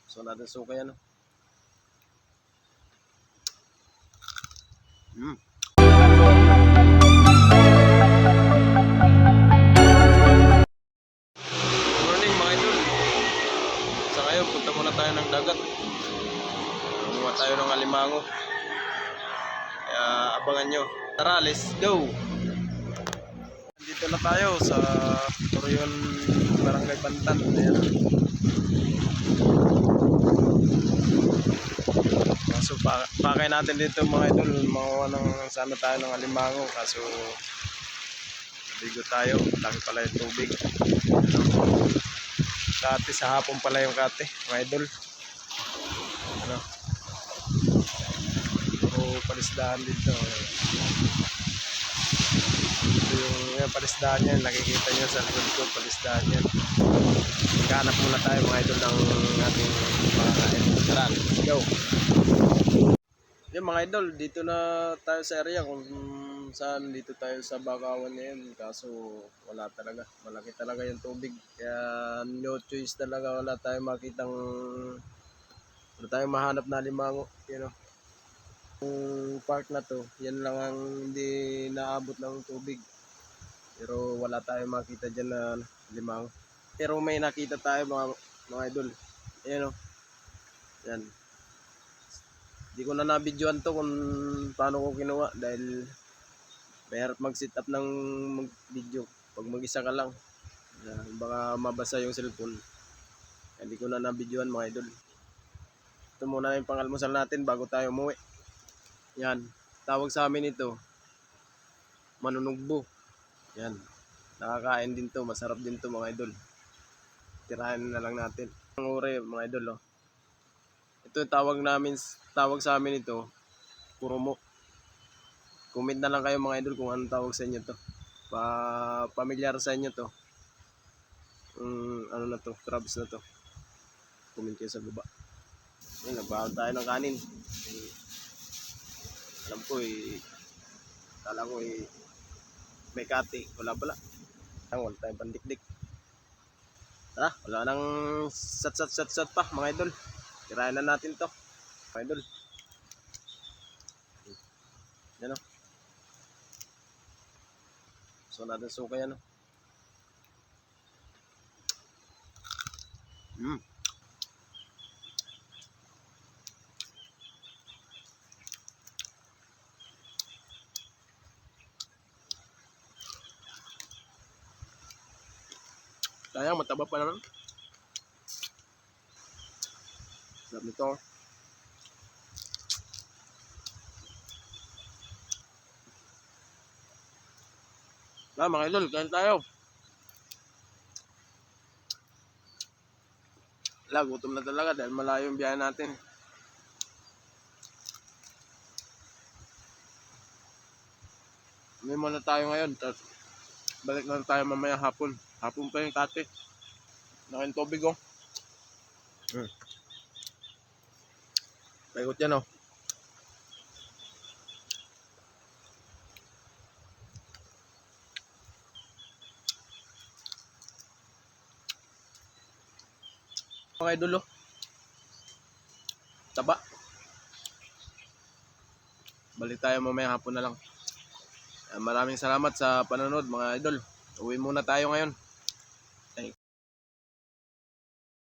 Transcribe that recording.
So natin suka yan. Morning mga idol. Sa ngayon, punta muna tayo ng dagat. Kumuha tayo ng alimango. Kaya abangan nyo. Tara, let's go! Dito na tayo sa Torreon, Barangay Bantan. Ayan. So pakay natin dito mga idol, makuha ng sana tayo ng alimango, kaso bigo tayo, laki pala yung tubig. Kati sa hapon pala yung kati mga idol. Ano? Puro palisdaan dito. Ito yung palisdaan yan, nakikita nyo sa likod ko, palisdaan yan. Maghanap muna tayo mga idol ng ating makakain. Tara, let's go! Yung mga idol, dito na tayo sa area kung saan, dito tayo sa Bakawan ngayon, kaso wala talaga, malaki talaga yung tubig, kaya no choice talaga, wala tayong makitang, wala tayong mahanap na limango, you know. Yung park na to, yan lang ang hindi naabot ng tubig, pero wala tayong makita dyan na limango. Pero may nakita tayo mga idol, ayan o, yan. Hindi ko na nabidyoan to kung paano ko kinuha dahil mahirap mag-set up ng video pag mag-isa ka lang. Baka mabasa yung cellphone. Hindi ko na nabidyoan mga idol. Ito muna yung pangalmusal natin bago tayo umuwi. Yan. Tawag sa amin ito, manunugbo. Yan. Nakakain din to. Masarap din to mga idol. Tirahin na lang natin. Ang uri mga idol. Oh. Ito yung tawag sa amin ito, kurumo. Comment na lang kayo mga idol kung anong tawag sa inyo to. Pamilyar sa inyo to. Ano na to, crabs na to. Comment kayo sa baba. Ayun, nagbaon tayo ng kanin. Alam ko kala ko may kati. Wala pala. Wala tayong pandikdik. Tara, wala nang sat pa mga idol. Tirahin na natin to mga idol. Yan o. So natin suka yan o. Sayang, mataba pa naman. Sarap nito. Mga idol, kain tayo. Gutom na talaga dahil malayo yung biyahe natin. May muna tayo ngayon, tapos balik na tayo mamaya hapon. Hapon pa yung kate. Nakain tubig oh. Paikot yan oh. Mga idol oh. Taba. Balik tayo mamaya hapon na lang. Maraming salamat sa panonood mga idol. Uwi muna tayo ngayon.